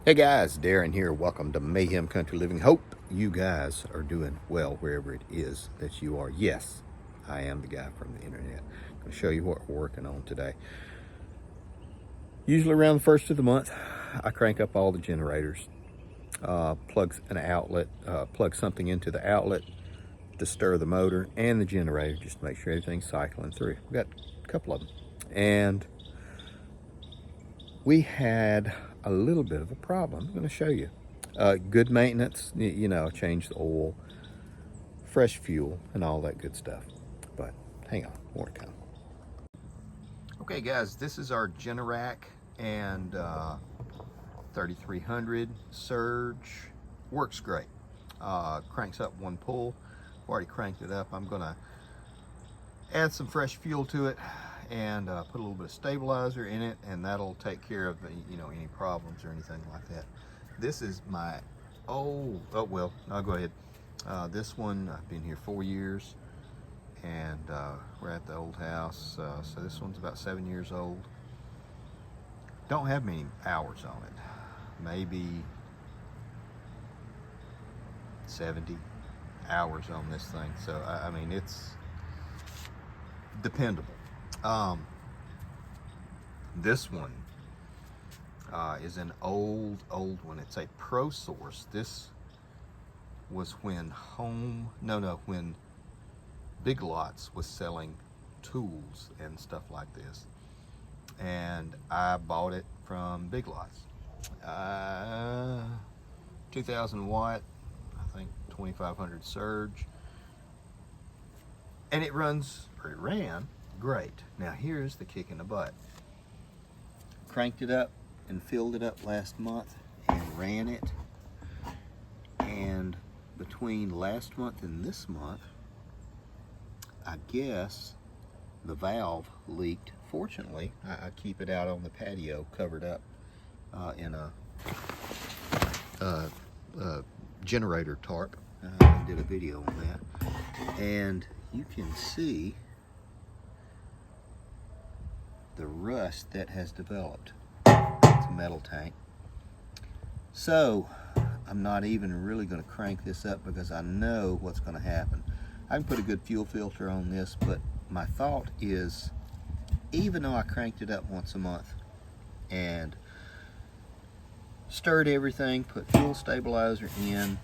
Hey guys, Darren here. Welcome to Mayhem Country Living. Hope you guys are doing well wherever it is that you are. Yes, I am the guy from the internet. I'm going to show you what we're working on today. Usually around the first of the month, I crank up all the generators, plug an outlet, plug something into the outlet to stir the motor and the generator just to make sure everything's cycling through. We've got a couple of them. And we had a little bit of a problem. I'm going to show you. Good maintenance, change the oil, fresh fuel, and all that good stuff. But hang on, more to come. Okay, guys, this is our Generac and 3300 Surge. Works great. Cranks up one pull. I've already cranked it up. I'm going to add some fresh fuel to it and put a little bit of stabilizer in it, and that'll take care of any problems or anything like that. This is my I'll go ahead. This one, I've been here 4 years, and we're at the old house, so this one's about 7 years old. Don't have many hours on it, maybe 70 hours on this thing, so I mean it's dependable. This one is an old one. It's a ProSource. This was when when Big Lots was selling tools and stuff like this, and I bought it from Big Lots. 2000 watt, I think 2500 Surge, and it ran great. Now here's the kick in the butt. Cranked it up and filled it up last month and ran it, and between last month and this month, I guess the valve leaked. Fortunately, I keep it out on the patio covered up in a generator tarp. I did a video on that, and you can see the rust that has developed. It's a metal tank. So I'm not even really going to crank this up because I know what's going to happen. I can put a good fuel filter on this, but my thought is, even though I cranked it up once a month and stirred everything, put fuel stabilizer in,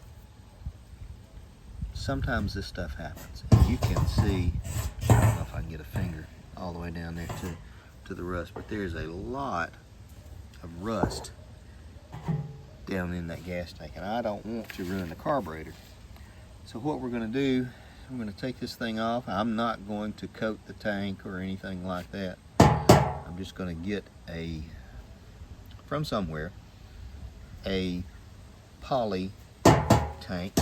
sometimes this stuff happens. And you can see, I don't know if I can get a finger all the way down there to the rust, but there's a lot of rust down in that gas tank, and I don't want to ruin the carburetor. So what we're going to do, I'm going to take this thing off. I'm not going to coat the tank or anything like that. I'm just going to get from somewhere, a poly tank,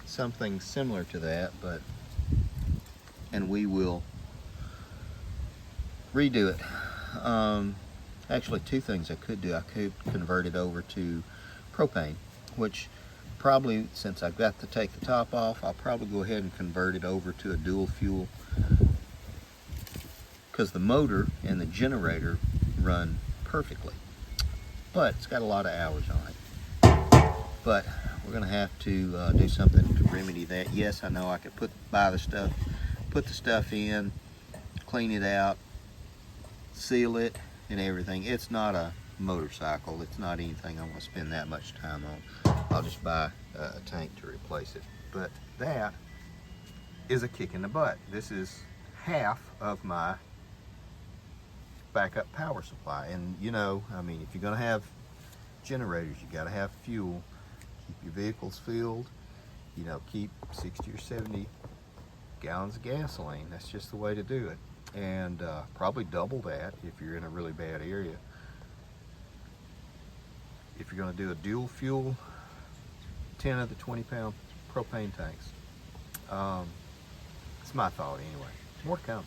something similar to that, and we will redo it. Actually, two things I could do. I could convert it over to propane, which probably, since I've got to take the top off, I'll probably go ahead and convert it over to a dual fuel, because the motor and the generator run perfectly, but it's got a lot of hours on it. But we're going to have to do something to remedy that. Yes, I know I could put the stuff in, clean it out, seal it and everything. It's not a motorcycle. It's not anything I want to spend that much time on. I'll just buy a tank to replace it. But that is a kick in the butt. This is half of my backup power supply. And I mean, if you're going to have generators, you got to have fuel. Keep your vehicles filled. Keep 60 or 70 gallons of gasoline. That's just the way to do it. And probably double that if you're in a really bad area. If you're going to do a dual fuel, 10 of the 20-pound propane tanks. It's my thought anyway. More to come.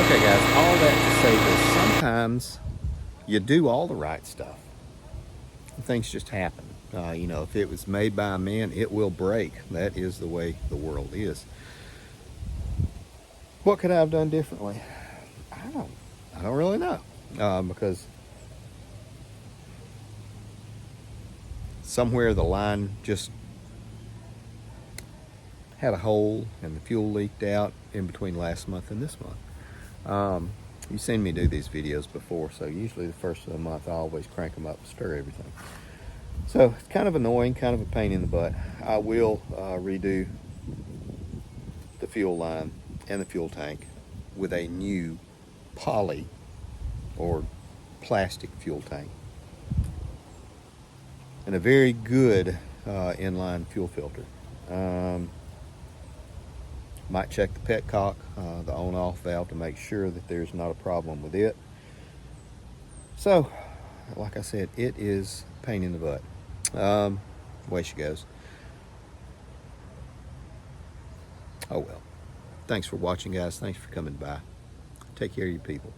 Okay guys, all that to say this, sometimes you do all the right stuff. Things just happen. You know, if it was made by a man, it will break. That is the way the world is. What could I have done differently? I don't really know. Because somewhere the line just had a hole and the fuel leaked out in between last month and this month. You've seen me do these videos before, so usually the first of the month I always crank them up and stir everything. So it's kind of annoying, kind of a pain in the butt. I will redo the fuel line and the fuel tank with a new poly or plastic fuel tank and a very good inline fuel filter. Might check the petcock, the on-off valve, to make sure that there's not a problem with it. So, like I said, it is a pain in the butt. Way she goes. Oh well. Thanks for watching, guys. Thanks for coming by. Take care of you people.